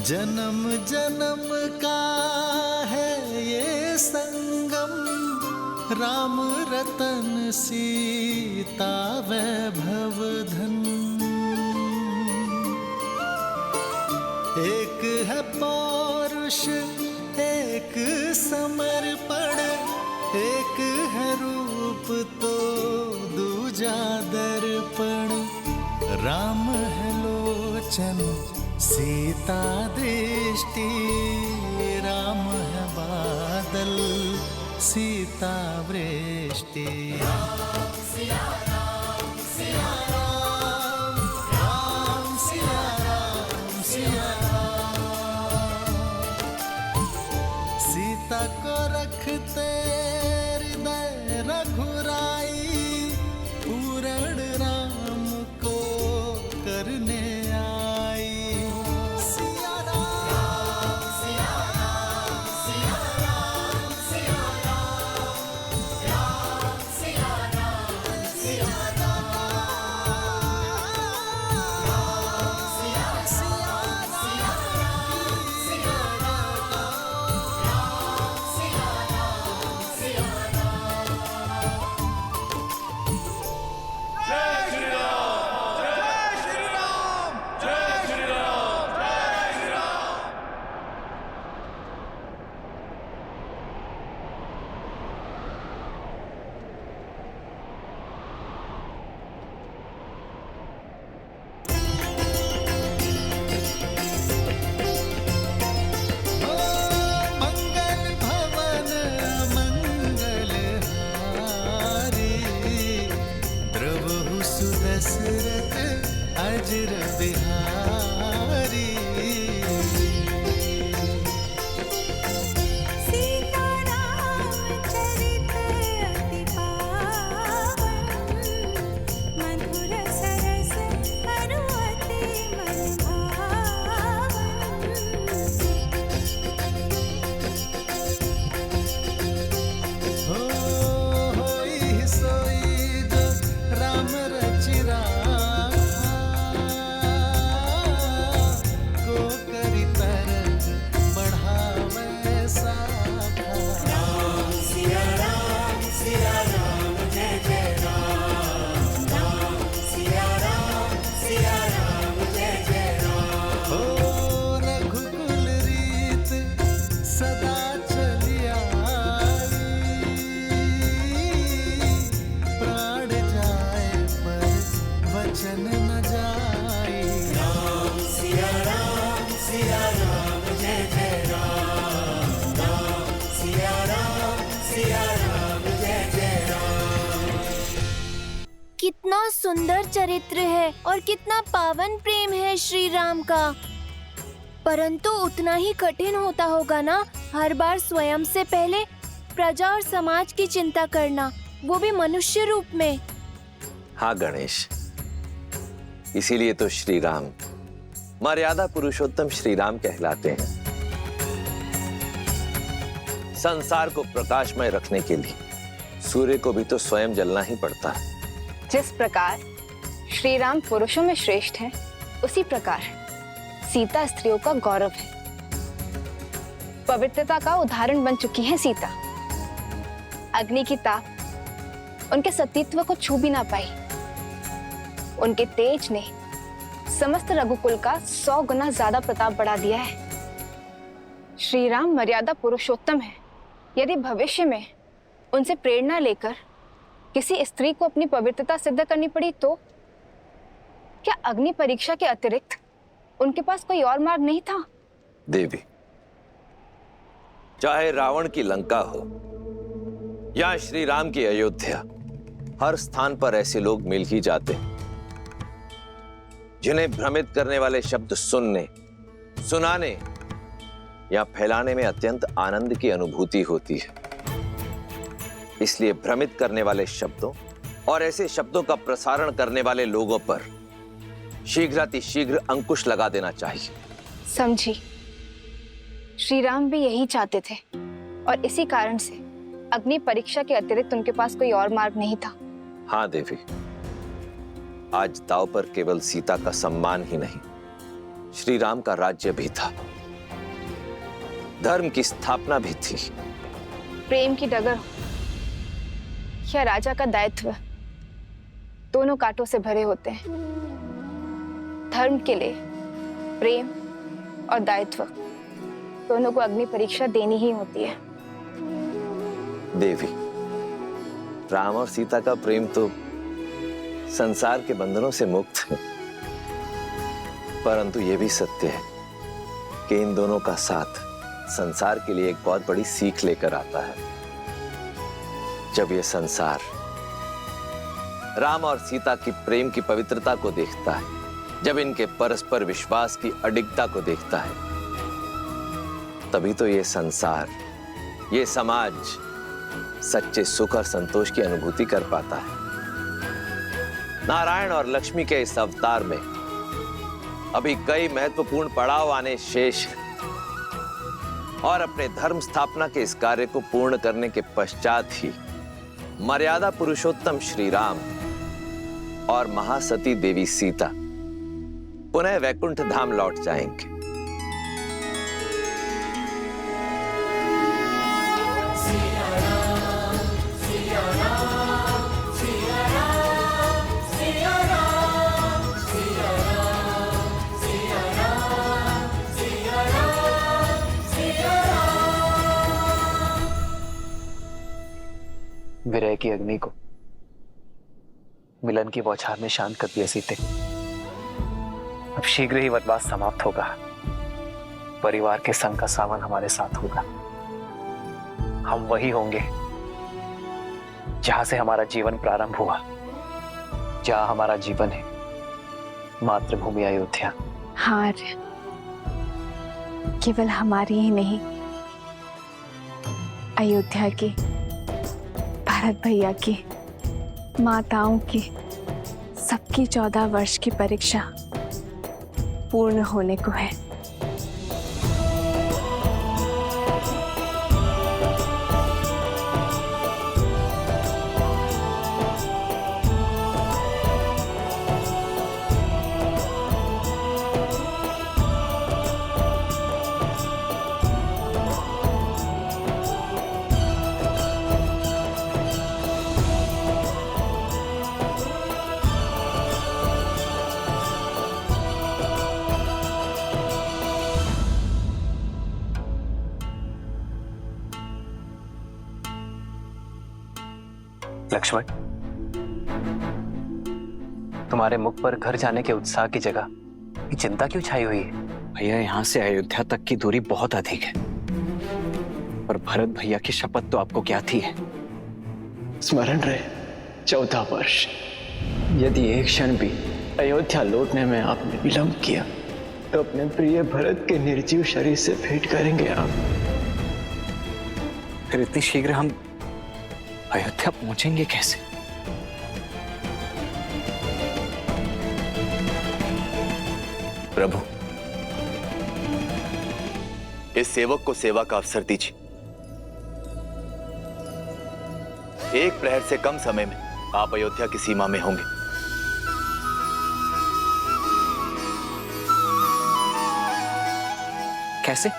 जन्म जन्म का है ये संगम, राम रतन सीता वैभव धन। एक है पौरुष एक समर्पण, एक है रूप तो दूजा दर्पण। राम है लोचन सीता दृष्टि, राम है बादल सीता वृष्टि। राम सिया राम सिया राम, राम सिया राम सिया राम। सीता को रखते हृदय रघुराई, पूर्ण राम को करने आई। सिया राम सिया राम सिया राम सिया राम, राम सिया राम सिया राम, राम सिया सिया राम सिया राम, राम सिया राम सिया राम। जय श्री राम, जय श्री राम, जय श्री राम, जय श्री राम। मंगल भवन मंगल हारी, द्रवहु सुदशरथ अजर बिहारी। सीताराम चरित अति पावन, मधुर सरस अरु अति मन भावन। होई सोई जो राम रचि राखा, को करि तरक बढ़ावे साखा। राम सिया राम जय जय राम, राम सिया राम जय जय राम। हो रघुकुल रीत सदा चली आई, प्राण जाए पर वचन न जाई। राम सिया राम जय जय राम, राम सिया राम जय जय राम। कितना सुंदर चरित्र है और कितना पावन प्रेम है श्री राम का। परंतु उतना ही कठिन होता होगा ना हर बार स्वयं से पहले प्रजा और समाज की चिंता करना, वो भी मनुष्य रूप में। हाँ गणेश, इसीलिए तो श्री राम मर्यादा पुरुषोत्तम श्री राम कहलाते हैं। संसार को प्रकाशमय रखने के लिए सूर्य को भी तो स्वयं जलना ही पड़ता है। जिस प्रकार श्री राम पुरुषों में श्रेष्ठ हैं, उसी प्रकार सीता स्त्रियों का गौरव है। पवित्रता का उदाहरण बन चुकी है सीता। अग्नि की ताप उनके सतीत्व को छू भी ना पाई। उनके तेज ने समस्त रघुकुल का 100 गुना ज्यादा प्रताप बढ़ा दिया है। श्री राम मर्यादा पुरुषोत्तम है। यदि भविष्य में उनसे प्रेरणा लेकर किसी स्त्री को अपनी पवित्रता सिद्ध करनी पड़ी तो क्या अग्नि परीक्षा के अतिरिक्त उनके पास कोई और मार्ग नहीं था? देवी, चाहे रावण की लंका हो या श्री राम की अयोध्या, हर स्थान पर ऐसे लोग मिल ही जाते हैं जिन्हें भ्रमित करने वाले शब्द सुनने, सुनाने या फैलाने में अत्यंत आनंद की अनुभूति होती है। इसलिए भ्रमित करने वाले शब्दों और ऐसे शब्दों का प्रसारण करने वाले लोगों पर शीघ्रातिशीघ्र अंकुश लगा देना चाहिए। समझी। श्री राम भी यही चाहते थे और इसी कारण से अग्नि परीक्षा के अतिरिक्त उनके पास कोई और मार्ग नहीं था। हाँ देवी, आज दांव पर केवल सीता का सम्मान ही नहीं, श्री राम का राज्य भी था। धर्म की स्थापना भी थी। प्रेम की डगर या राजा का दायित्व दोनों कांटों से भरे होते हैं। धर्म के लिए प्रेम और दायित्व दोनों को अग्नि परीक्षा देनी ही होती है। देवी, राम और सीता का प्रेम तो संसार के बंधनों से मुक्त है, परंतु यह भी सत्य है कि इन दोनों का साथ संसार के लिए एक बहुत बड़ी सीख लेकर आता है। जब यह संसार राम और सीता की प्रेम की पवित्रता को देखता है, जब इनके परस्पर विश्वास की अडिगता को देखता है, तभी तो ये संसार, ये समाज सच्चे सुख और संतोष की अनुभूति कर पाता है। नारायण और लक्ष्मी के इस अवतार में अभी कई महत्वपूर्ण पड़ाव आने शेष हैं, और अपने धर्म स्थापना के इस कार्य को पूर्ण करने के पश्चात ही मर्यादा पुरुषोत्तम श्री राम और महासती देवी सीता पुनः वैकुंठ धाम लौट जाएंगे। विरह की अग्नि को मिलन की बौछार ने शांत कर दिया सीते। अब शीघ्र ही वनवास समाप्त होगा। परिवार के संग का सावन हमारे साथ होगा। हम वही होंगे जहां से हमारा जीवन प्रारंभ हुआ, जहां हमारा जीवन है मातृभूमि अयोध्या। हार केवल हमारी ही नहीं, अयोध्या की, भरत भैया की, माताओं की, सबकी 14 वर्ष की परीक्षा पूर्ण होने को है। लक्ष्मण, तुम्हारे मुख पर घर जाने के उत्साह की जगह ये चिंता क्यों छाई हुई है? भैया, यहाँ से अयोध्या तक की दूरी बहुत अधिक है, पर भरत भैया की शपथ तो आपको क्या थी है? स्मरण रहे 14 वर्ष। यदि एक क्षण भी अयोध्या लौटने में आपने विलंब किया तो अपने प्रिय भरत के निर्जीव शरीर से भेंट करेंगे आप। फिर इतनी शीघ्र हम अयोध्या पहुंचेंगे कैसे? प्रभु, इस सेवक को सेवा का अवसर दीजिए। एक प्रहर से कम समय में आप अयोध्या की सीमा में होंगे। कैसे?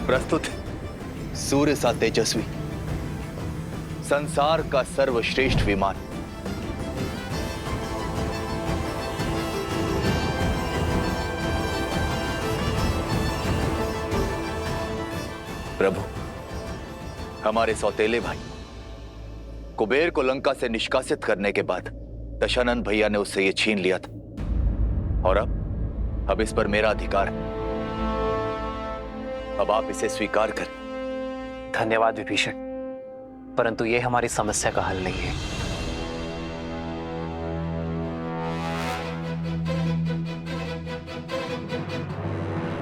प्रस्तुत सूर्य सा तेजस्वी, संसार का सर्वश्रेष्ठ विमान, प्रभु, हमारे सौतेले भाई कुबेर को लंका से निष्कासित करने के बाद दशानंद भैया ने उससे ये छीन लिया था, और अब इस पर मेरा अधिकार है। अब आप इसे स्वीकार करें। धन्यवाद विभीषण, परंतु यह हमारी समस्या का हल नहीं है।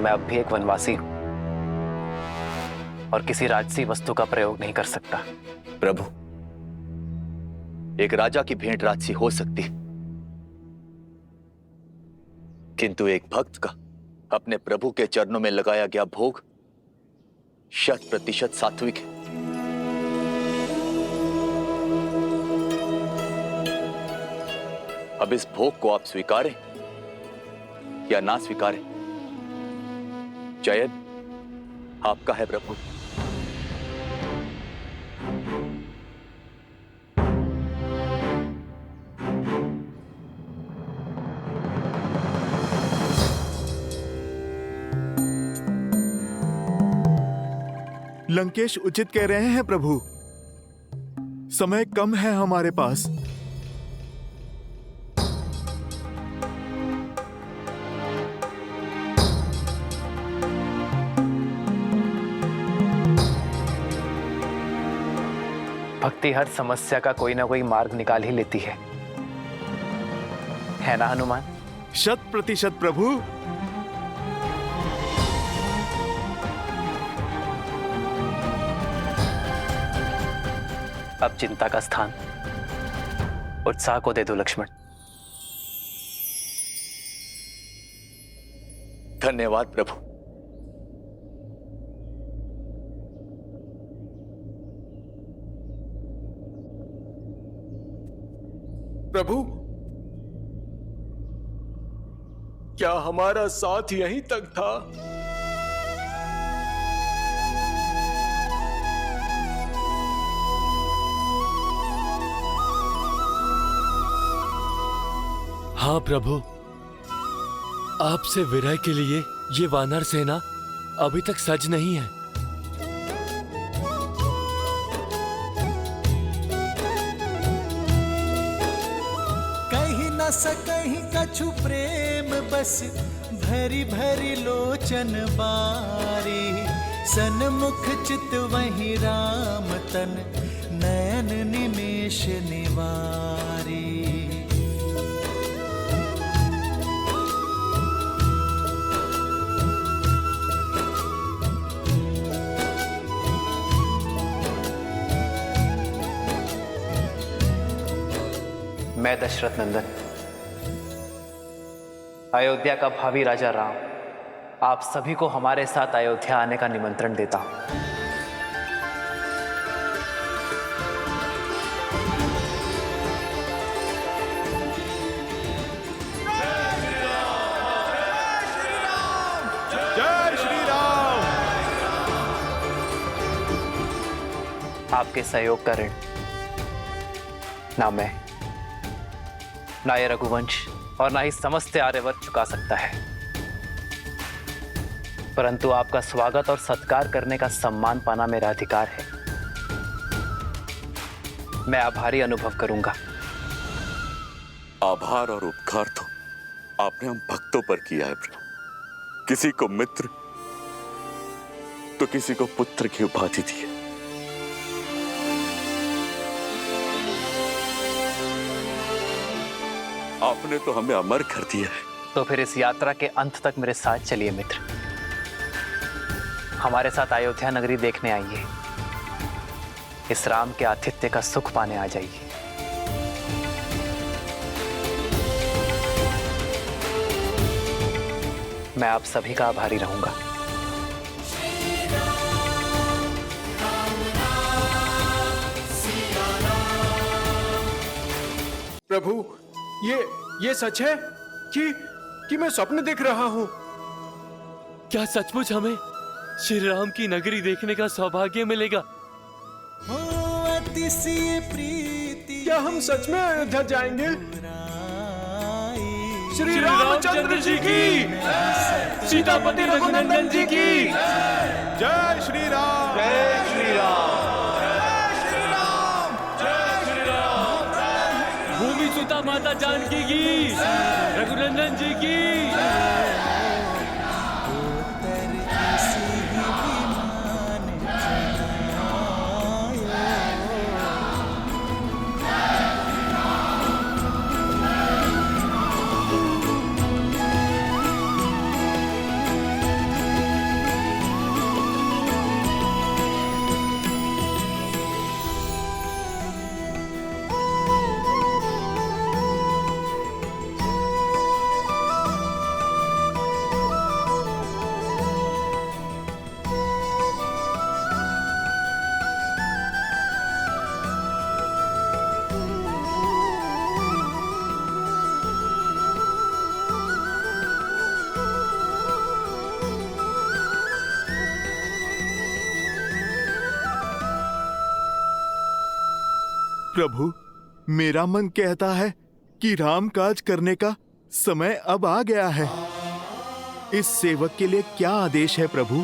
मैं अब भी एक वनवासी हूं और किसी राजसी वस्तु का प्रयोग नहीं कर सकता। प्रभु, एक राजा की भेंट राजसी हो सकती है, किंतु एक भक्त का अपने प्रभु के चरणों में लगाया गया भोग 100% सात्विक है। अब इस भोग को आप स्वीकारें या ना स्वीकारें, चयन आपका है प्रभु। लंकेश उचित कह रहे हैं प्रभु, समय कम है हमारे पास। भक्ति हर समस्या का कोई ना कोई मार्ग निकाल ही लेती है ना हनुमान? 100% प्रभु। अब चिंता का स्थान उत्साह को दे दो लक्ष्मण। धन्यवाद प्रभु। प्रभु, क्या हमारा साथ यहीं तक था? हाँ प्रभु, आपसे विरह के लिए ये वानर सेना अभी तक सज नहीं है। कहीं न सकहीं कछु प्रेम बस भरी भरी लोचन बारी, सन्मुख चित वही राम तन नयन निमेष निवारी। मैं दशरथ नंदन, अयोध्या का भावी राजा राम, आप सभी को हमारे साथ अयोध्या आने का निमंत्रण देता हूं। जय श्री राम। आपके सहयोग का ऋण ना मैं, ना ये रघुवंश और ना ही समस्त आर्यवर्त चुका सकता है, परंतु आपका स्वागत और सत्कार करने का सम्मान पाना मेरा अधिकार है। मैं आभारी अनुभव करूंगा। आभार और उपकार तो आपने हम भक्तों पर किया है प्रभु। किसी को मित्र तो किसी को पुत्र की उपाधि दी है। आपने तो हमें अमर कर दिया है। तो फिर इस यात्रा के अंत तक मेरे साथ चलिए मित्र, हमारे साथ अयोध्या नगरी देखने आइए, इस राम के आतिथ्य का सुख पाने आ जाइए। मैं आप सभी का आभारी रहूंगा। प्रभु, ये सच है कि मैं स्वप्न देख रहा हूं? क्या सचमुच हमें श्री राम की नगरी देखने का सौभाग्य मिलेगा? हो अतिशय प्रीति, क्या हम सच में अयोध्या जाएंगे? श्री श्री रामचंद्र जी की, सीतापति रघुनंदन जी की जय श्री राम। जय श्री राम। भूमि सुता माता जानकी की, रघुनंदन जी की। प्रभु, मेरा मन कहता है कि राम काज करने का समय अब आ गया है। इस सेवक के लिए क्या आदेश है प्रभु?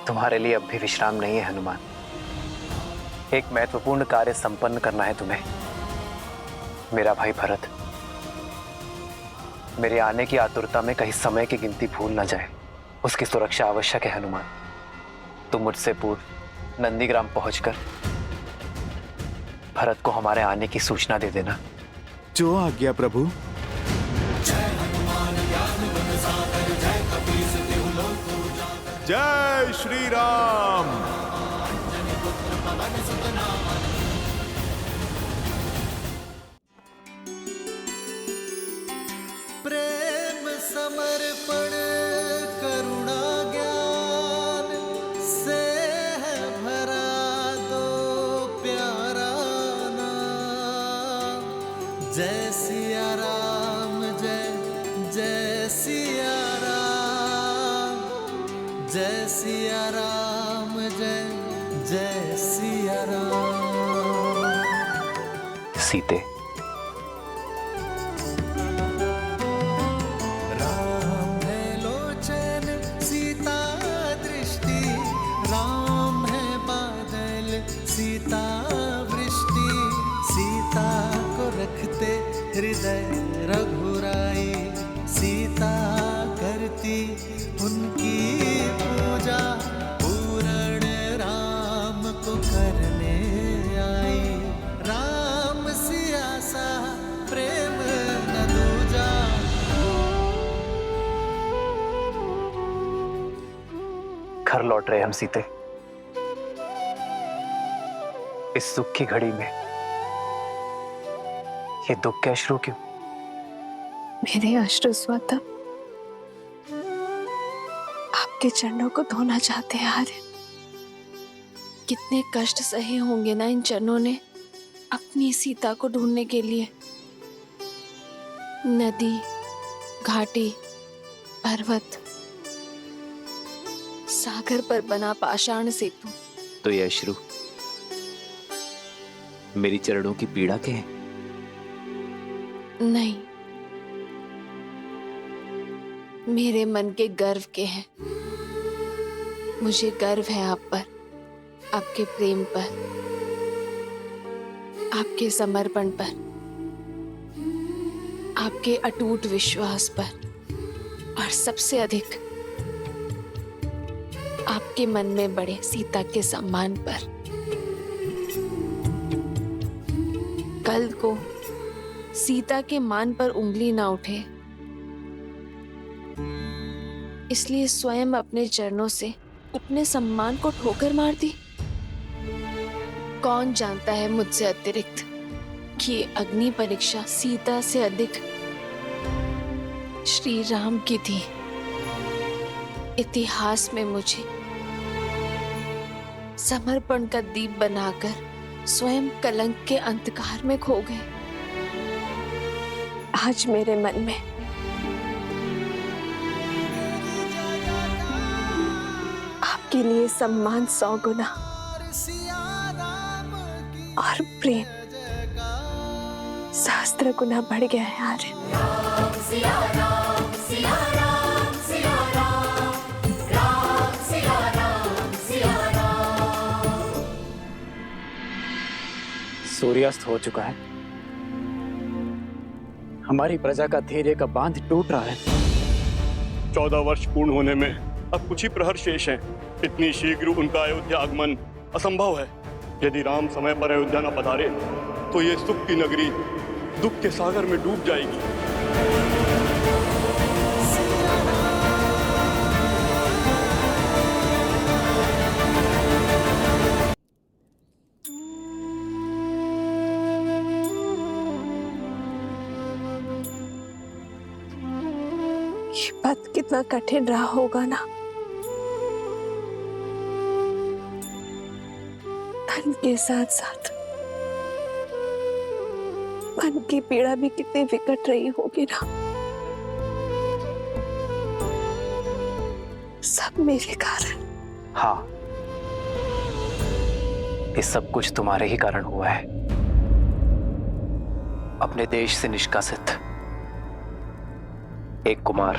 तुम्हारे लिए अब भी विश्राम नहीं है हनुमान। एक महत्वपूर्ण कार्य संपन्न करना है तुम्हें। मेरा भाई भरत मेरे आने की आतुरता में कहीं समय की गिनती भूल ना जाए, उसकी सुरक्षा आवश्यक है हनुमान। तुम मुझसे पूर्व नंदीग्राम पहुंचकर भरत को हमारे आने की सूचना दे देना। जो आज्ञा प्रभु। जय श्री राम। प्रेम समर्पण करुणा ज्ञान से है भरा दो प्यारा नाम। जय सिया राम, जय जय सिया राम, जय सिया राम, जय जय सिया राम। सीते, राम है लोचन सीता दृष्टि, राम है बादल सीता वृष्टि। सीता को रखते हृदय रघुराई, सीता करती उनकी पूजा। पूर्ण राम को करने आई, राम सिया सा प्रेम न दूजा। घर लौट रहे हम सीते। इस सुख की घड़ी में ये दुख के अश्रु क्यों? मेरे अश्रु स्वतः आपके चरणों को धोना चाहते हैं आर्य। कितने कष्ट सहे होंगे ना इन चरणों ने अपनी सीता को ढूंढने के लिए। नदी, घाटी, पर्वत, सागर पर बना पाषाण सेतु। तो ये अश्रु मेरी चरणों की पीड़ा के हैं? नहीं, मेरे मन के गर्व के हैं। मुझे गर्व है आप पर, आपके प्रेम पर, आपके समर्पण पर, आपके अटूट विश्वास पर, और सबसे अधिक आपके मन में बड़े सीता के सम्मान पर। कल को सीता के मान पर उंगली ना उठे, इसलिए स्वयं अपने चरणों से अपने सम्मान को ठोकर मार दी। कौन जानता है मुझसे अतिरिक्त कि ये अग्नि परीक्षा सीता से अधिक श्री राम की थी। इतिहास में मुझे समर्पण का दीप बनाकर स्वयं कलंक के अंधकार में खो गए। आज मेरे मन में आपके लिए सम्मान 100 गुना और प्रेम सहस्त्र गुना बढ़ गया है आर्य। सूर्यास्त हो चुका है। हमारी प्रजा का धैर्य का बांध टूट रहा है। 14 वर्ष पूर्ण होने में अब कुछ ही प्रहर शेष हैं। इतनी शीघ्र उनका अयोध्या आगमन असंभव है। यदि राम समय पर अयोध्या न पधारे तो ये सुख की नगरी दुख के सागर में डूब जाएगी। ये पथ कितना कठिन रहा होगा ना। धन के साथ साथ मन की पीड़ा भी कितनी विकट रही होगी ना। सब मेरे कारण। हाँ, ये सब कुछ तुम्हारे ही कारण हुआ है। अपने देश से निष्कासित एक कुमार,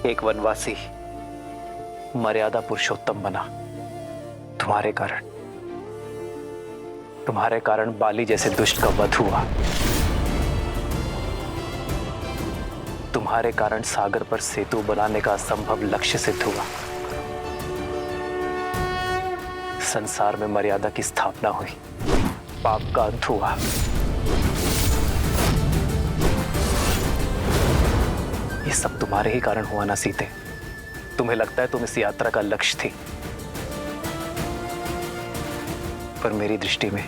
एक वनवासी मर्यादा पुरुषोत्तम बना तुम्हारे कारण बाली जैसे दुष्ट का वध हुआ। तुम्हारे कारण सागर पर सेतु बनाने का असंभव लक्ष्य सिद्ध हुआ। संसार में मर्यादा की स्थापना हुई, पाप का अंत हुआ। ये सब तुम्हारे ही कारण हुआ ना सीते। तुम्हें लगता है तुम इस यात्रा का लक्ष्य थी, पर मेरी दृष्टि में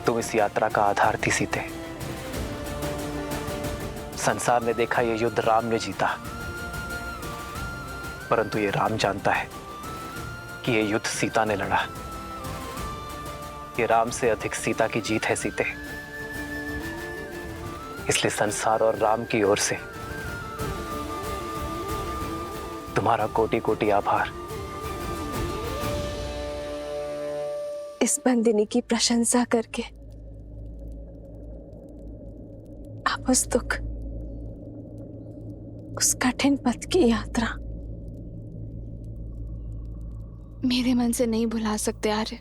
तुम इस यात्रा का आधार थी सीते। संसार ने देखा ये युद्ध राम ने जीता, परंतु ये राम जानता है कि ये युद्ध सीता ने लड़ा। ये राम से अधिक सीता की जीत है सीते। इसलिए संसार और राम की ओर से तुम्हारा कोटि कोटि आभार। इस बंदिनी की प्रशंसा करके आप उस दुख, उस कठिन पथ की यात्रा मेरे मन से नहीं भुला सकते आर्य।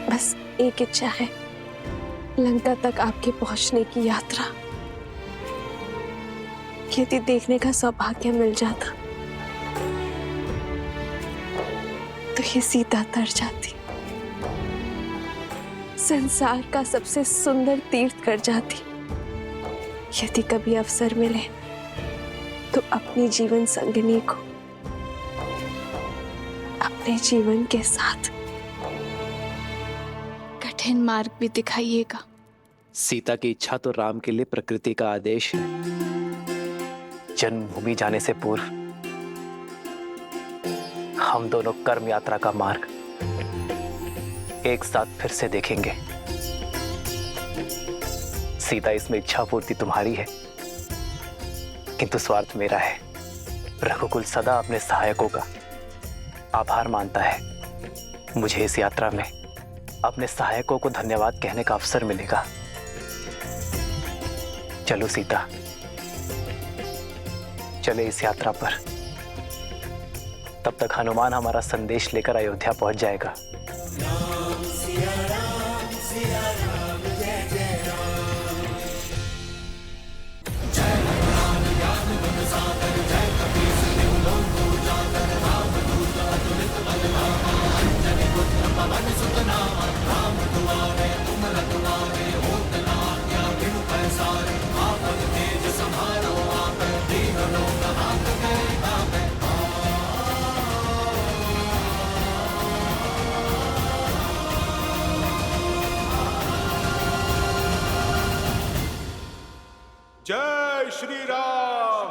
बस एक इच्छा है, लंका तक आपके पहुंचने की यात्रा यदि देखने का सौभाग्य मिल जाता तो ये सीता तर जाती, संसार का सबसे सुंदर तीर्थ कर जाती। यदि कभी अवसर मिले तो अपनी जीवन संगिनी को अपने जीवन के साथ कठिन मार्ग भी दिखाइएगा। सीता की इच्छा तो राम के लिए प्रकृति का आदेश है। जन्मभूमि जाने से पूर्व हम दोनों कर्म यात्रा का मार्ग एक साथ फिर से देखेंगे। सीता, इसमें इच्छा पूर्ति तुम्हारी है, किंतु स्वार्थ मेरा है। रघुकुल सदा अपने सहायकों का आभार मानता है। मुझे इस यात्रा में अपने सहायकों को धन्यवाद कहने का अवसर मिलेगा। चलो सीता, चले इस यात्रा पर। तब तक हनुमान हमारा संदेश लेकर अयोध्या पहुंच जाएगा। जय श्री राम।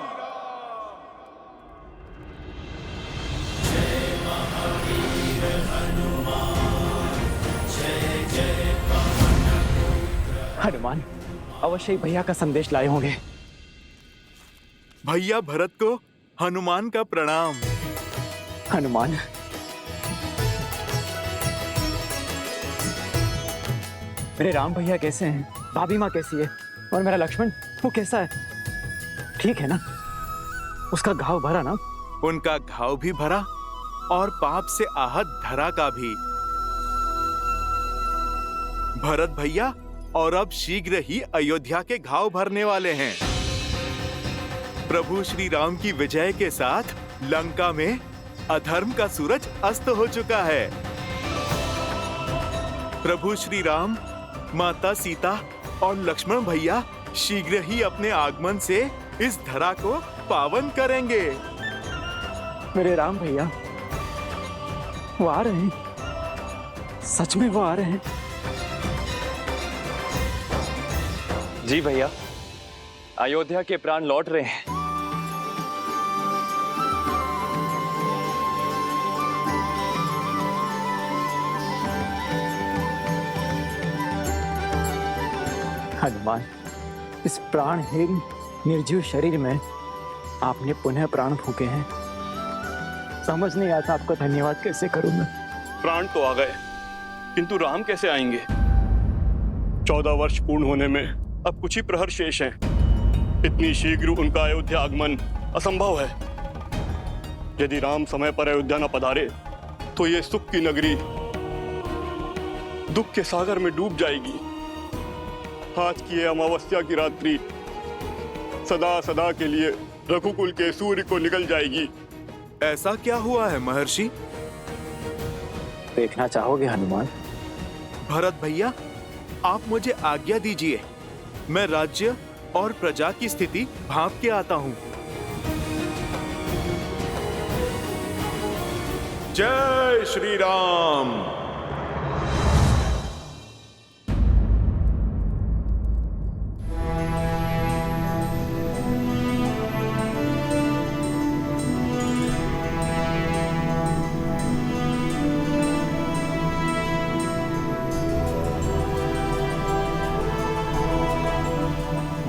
हनुमान अवश्य ही भैया का संदेश लाए होंगे। भैया भरत को हनुमान का प्रणाम। हनुमान, मेरे राम भैया कैसे हैं? भाभी माँ कैसी है? और मेरा लक्ष्मण, वो कैसा है? ठीक है ना? उसका घाव भरा ना? उनका घाव भी भरा और पाप से आहत धरा का भी। भरत भैया और अब शीघ्र ही अयोध्या के घाव भरने वाले हैं। प्रभु श्री राम की विजय के साथ लंका में अधर्म का सूरज अस्त हो चुका है। प्रभु श्री राम, माता सीता और लक्ष्मण भैया शीघ्र ही अपने आगमन से इस धरा को पावन करेंगे। मेरे राम भैया वो आ रहे हैं, सच में वो आ रहे हैं। जी भैया, अयोध्या के प्राण लौट रहे हैं। हनुमान, इस प्राणहीन निर्जीव शरीर में आपने पुनः प्राण फूके हैं। समझ नहीं आता आपका धन्यवाद कैसे करूं मैं। प्राण तो आ गए, किंतु राम कैसे आएंगे? 14 वर्ष पूर्ण होने में अब कुछ ही प्रहर शेष हैं। इतनी शीघ्र उनका अयोध्या आगमन असंभव है। यदि राम समय पर अयोध्या न पधारे तो ये सुख की नगरी दुख के सागर में डूब जाएगी। आज की ये अमावस्या की रात्रि सदा सदा के लिए रघुकुल के सूर्य को निकल जाएगी। ऐसा क्या हुआ है महर्षि? देखना चाहोगे हनुमान? भरत भैया, आप मुझे आज्ञा दीजिए, मैं राज्य और प्रजा की स्थिति भांप के आता हूँ। जय श्री राम।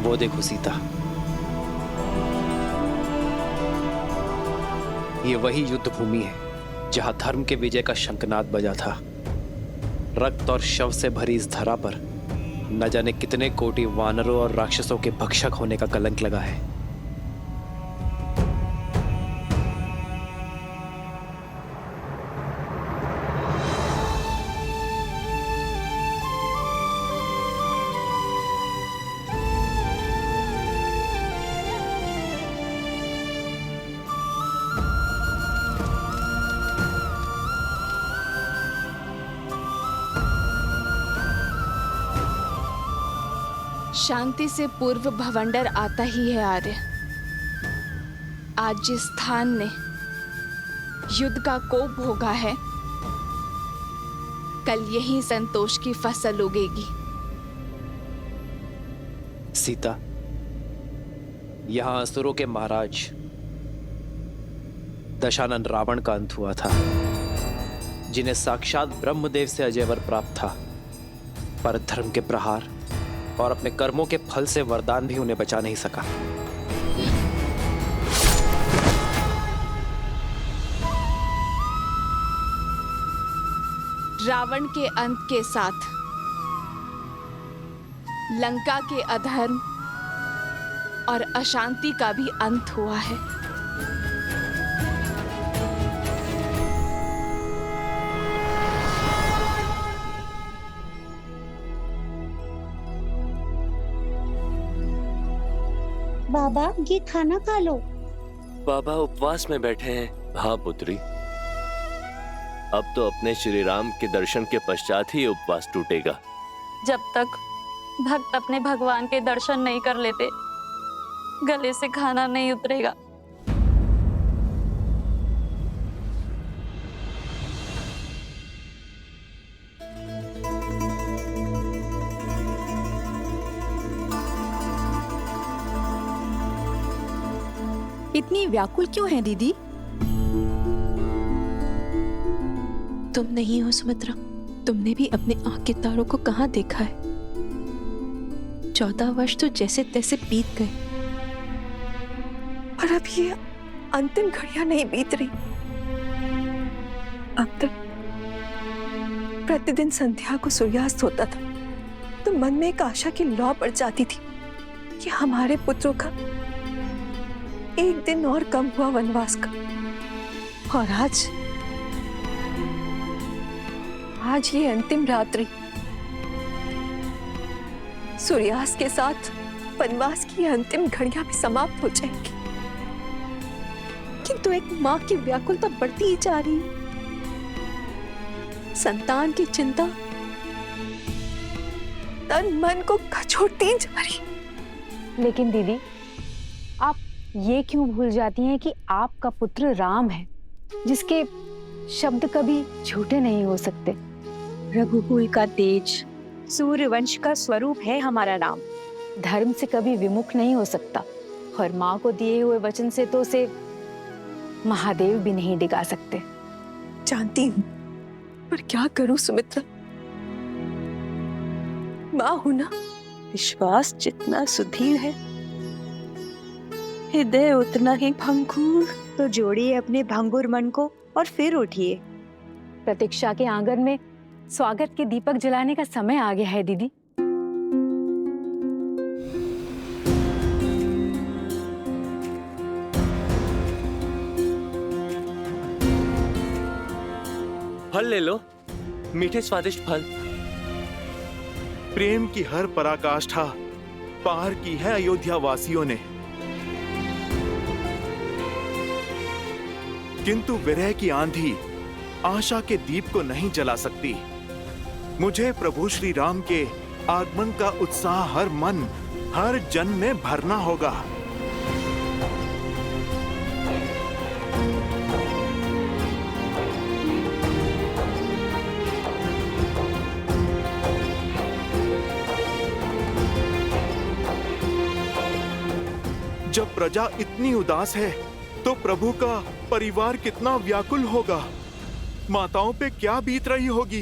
वो देखो सीता, ये वही युद्ध भूमि है जहां धर्म के विजय का शंखनाद बजा था। रक्त और शव से भरी इस धरा पर न जाने कितने कोटि वानरों और राक्षसों के भक्षक होने का कलंक लगा है। शांति से पूर्व भवंडर आता ही है आर्य। आज जिस स्थान ने युद्ध का कोप भोगा है, कल यही संतोष की फसल उगेगी। सीता, यहां असुरों के महाराज दशानन रावण का अंत हुआ था, जिन्हें साक्षात ब्रह्मदेव से अजय वर प्राप्त था, पर धर्म के प्रहार और अपने कर्मों के फल से वरदान भी उन्हें बचा नहीं सका। रावण के अंत के साथ लंका के अधर्म और अशांति का भी अंत हुआ है। बाबा, ये खाना खा लो। बाबा उपवास में बैठे हैं। हाँ पुत्री, अब तो अपने श्री राम के दर्शन के पश्चात ही उपवास टूटेगा। जब तक भक्त अपने भगवान के दर्शन नहीं कर लेते, गले से खाना नहीं उतरेगा। इतनी व्याकुल क्यों है दीदी? तुम नहीं हो सुमित्रा, तुमने भी अपने आंख के तारों को कहाँ देखा है? 14 वर्ष तो जैसे तैसे बीत गए, और अब ये अंतिम घड़ियां नहीं बीत रही। अब तक प्रतिदिन संध्या को सूर्यास्त होता था तो मन में एक आशा की लौ पड़ जाती थी कि हमारे पुत्रों का एक दिन और कम हुआ वनवास का। और आज ये अंतिम रात्रि, सूर्यास्त के साथ वनवास की अंतिम घड़ियां भी समाप्त हो जाएंगी, किंतु एक माँ की व्याकुलता बढ़ती ही जा रही है। संतान की चिंता तन मन को कचोटती जा रही। लेकिन दीदी, आप ये क्यों भूल जाती हैं कि आपका पुत्र राम है, जिसके शब्द कभी झूठे नहीं हो सकते। रघुकुल का तेज, सूर्यवंश का स्वरूप है हमारा राम। धर्म से कभी विमुख नहीं हो सकता, और माँ को दिए हुए वचन से तो उसे महादेव भी नहीं डिगा सकते। जानती हूँ, पर क्या करूं सुमित्रा, माँ हूं ना। विश्वास जितना सुदृढ़ है, हृदय उतना ही भंगुर। तो जोड़िए अपने भंगुर मन को और फिर उठिए। प्रतीक्षा के आंगन में स्वागत के दीपक जलाने का समय आ गया है दीदी। फल ले लो, मीठे स्वादिष्ट फल। प्रेम की हर पराकाष्ठा पार की है अयोध्या वासियों ने, किंतु विरह की आंधी आशा के दीप को नहीं जला सकती। मुझे प्रभु श्री राम के आगमन का उत्साह हर मन, हर जन में भरना होगा। जब प्रजा इतनी उदास है तो प्रभु का परिवार कितना व्याकुल होगा। माताओं पे क्या बीत रही होगी।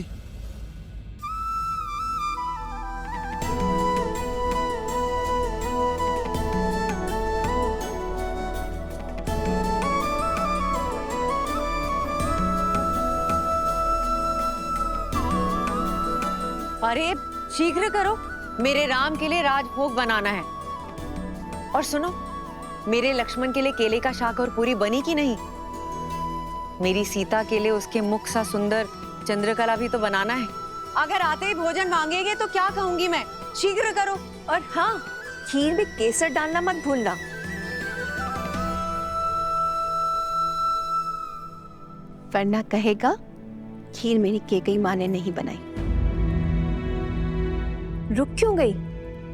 अरे शीघ्र करो, मेरे राम के लिए राजभोग बनाना है। और सुनो, मेरे लक्ष्मण के लिए केले का शाक और पूरी बनी कि नहीं? मेरी सीता के लिए उसके मुख सा सुंदर चंद्रकला भी तो बनाना है। अगर आते ही भोजन मांगेंगे तो क्या कहूंगी मैं? शीघ्र करो। और हाँ, खीर में केसर डालना मत भूलना। वरना कहेगा खीर मेरी केकई माँ ने नहीं बनाई। रुक क्यों गई?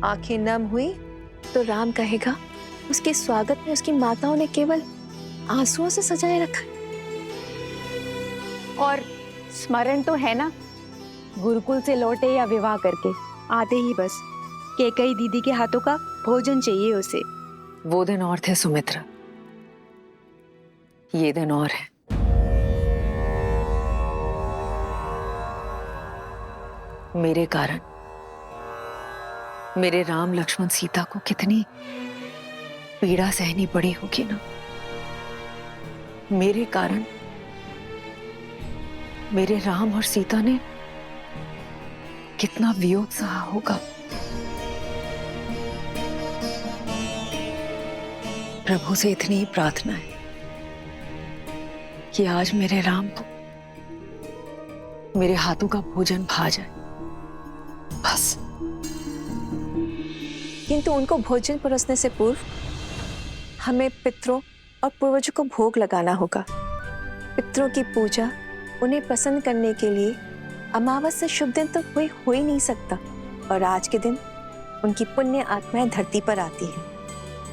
आंखें नम हुई तो राम कहेगा उसके स्वागत में उसकी माताओं ने केवल आंसुओं से सजाए रखा। और स्मरण तो है ना, गुरुकुल से लौटे या विवाह करके आते ही बस केकई दीदी के हाथों का भोजन चाहिए उसे। वो दिन और थे सुमित्रा, ये दिन और है। मेरे कारण मेरे राम लक्ष्मण सीता को कितनी पीड़ा सहनी पड़ी होगी ना। मेरे कारण मेरे राम और सीता ने कितना वियोग सहा होगा। प्रभु से इतनी ही प्रार्थना है कि आज मेरे राम को मेरे हाथों का भोजन भा जाए, बस। किंतु उनको भोजन परोसने से पूर्व हमें पितरों और पूर्वजों को भोग लगाना होगा। पितरों की पूजा उन्हें प्रसन्न करने के लिए अमावस से शुभ दिन तो कोई हो ही नहीं सकता। और आज के दिन उनकी पुण्य आत्माएं धरती पर आती हैं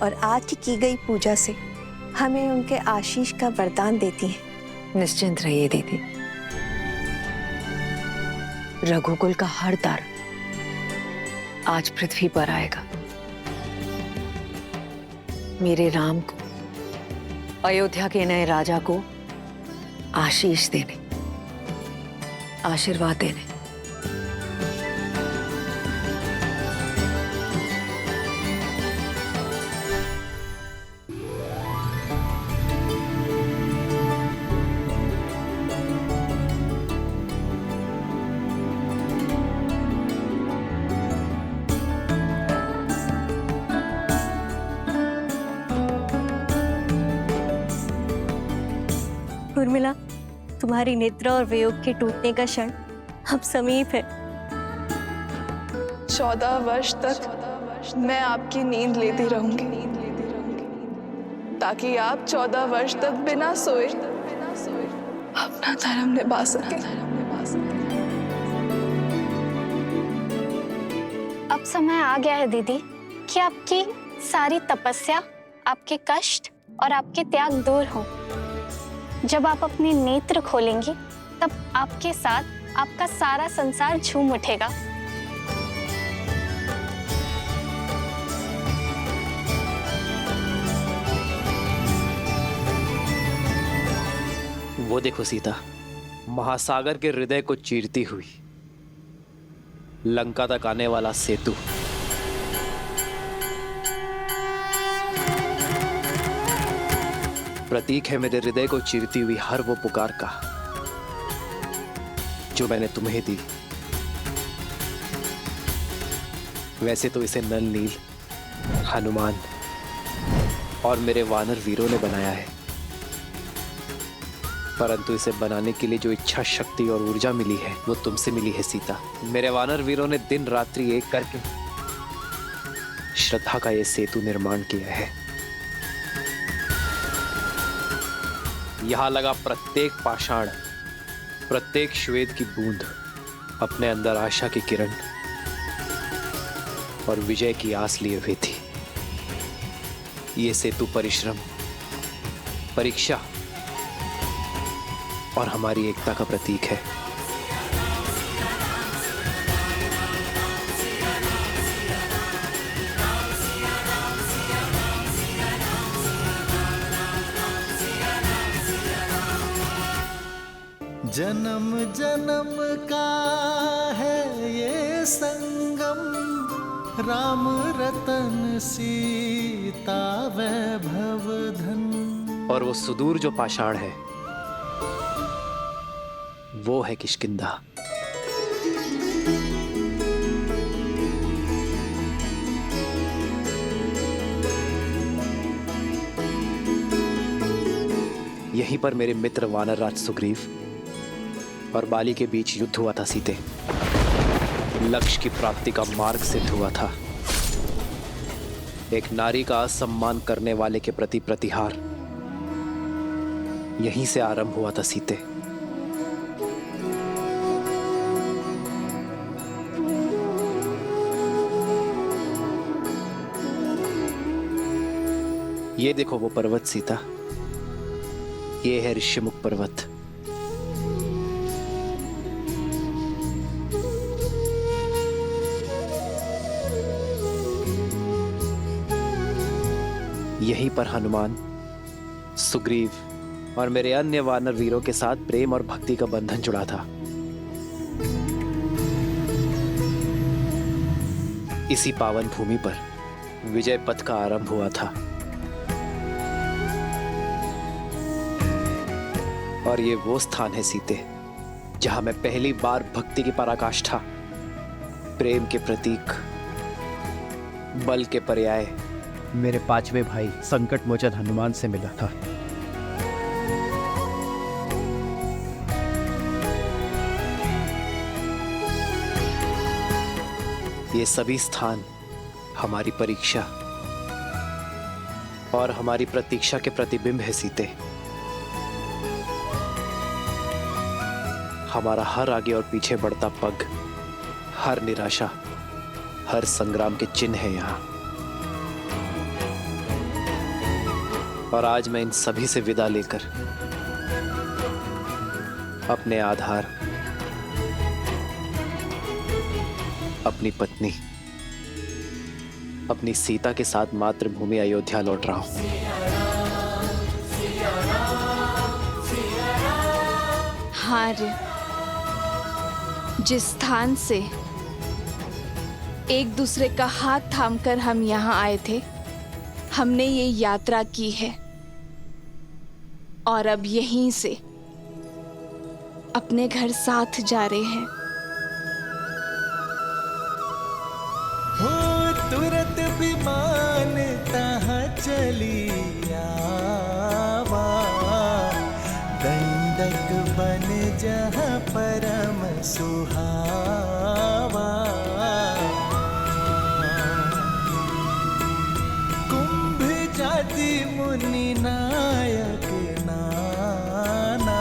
और आज की गई पूजा से हमें उनके आशीष का वरदान देती हैं। निश्चिंत रहिए दीदी, रघुकुल का हर तारा आज पृथ्वी पर आएगा। मेरे राम को, अयोध्या के नए राजा को आशीष देने, आशीर्वाद देने। उर्मिला, तुम्हारी निद्रा और वियोग के टूटने का क्षण अब समीप है। 14 वर्ष तक मैं आपकी नींद लेती रहूंगी, ताकि आप 14 वर्ष तक बिना सोए अपना धर्म निभा सकें। अब समय आ गया है दीदी कि आपकी सारी तपस्या, आपके कष्ट और आपके त्याग दूर हो। जब आप अपने नेत्र खोलेंगी तब आपके साथ आपका सारा संसार झूम उठेगा। वो देखो सीता, महासागर के हृदय को चीरती हुई लंका तक आने वाला सेतु। प्रतीक है मेरे हृदय को चीरती हुई हर वो पुकार का जो मैंने तुम्हें दी। वैसे तो इसे नल नील, हनुमान और मेरे वानर वीरों ने बनाया है, परंतु इसे बनाने के लिए जो इच्छा शक्ति और ऊर्जा मिली है वो तुमसे मिली है सीता। मेरे वानर वीरों ने दिन रात्रि एक करके श्रद्धा का ये सेतु निर्माण किया है। यहां लगा प्रत्येक पाषाण, प्रत्येक श्वेत की बूंद अपने अंदर आशा की किरण और विजय की आस लिए हुई थी। ये सेतु परिश्रम, परीक्षा और हमारी एकता का प्रतीक है। जन्म जन्म का है ये संगम, राम रतन सीता वैभव धन। और वो सुदूर जो पाषाण है वो है किष्किंधा। यहीं पर मेरे मित्र वानरराज सुग्रीव और बाली के बीच युद्ध हुआ था सीते। लक्ष्य की प्राप्ति का मार्ग सिद्ध हुआ था। एक नारी का सम्मान करने वाले के प्रति प्रतिहार यहीं से आरंभ हुआ था सीते। ये देखो वो पर्वत सीता, ये है ऋषिमुख पर्वत। यहीं पर हनुमान, सुग्रीव और मेरे अन्य वानर वीरों के साथ प्रेम और भक्ति का बंधन जुड़ा था। इसी पावन भूमि पर विजय पथ का आरंभ हुआ था। और ये वो स्थान है सीते जहां मैं पहली बार भक्ति की पराकाष्ठा, प्रेम के प्रतीक, बल के पर्याय मेरे पांचवे भाई संकट मोचन हनुमान से मिला था। ये सभी स्थान हमारी परीक्षा और हमारी प्रतीक्षा के प्रतिबिंब है सीते। हमारा हर आगे और पीछे बढ़ता पग, हर निराशा, हर संग्राम के चिन्ह है यहाँ। और आज मैं इन सभी से विदा लेकर अपने आधार, अपनी पत्नी, अपनी सीता के साथ मातृभूमि अयोध्या लौट रहा हूं। आर्य, जिस स्थान से एक दूसरे का हाथ थामकर हम यहाँ आए थे, हमने ये यात्रा की है और अब यहीं से अपने घर साथ जा रहे हैं। हो तुरंत विमान तहाँ चली आवा, दंडक बन जहाँ परम सुहावा। कुंभ जाति मुनि नायक नाना,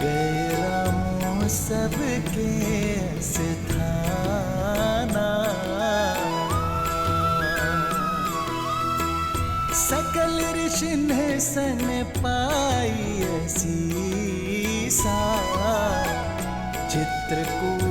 गए रामों सबके स्थाना। सकल ऋषि ने सन पाई सीसा, चित्रकूट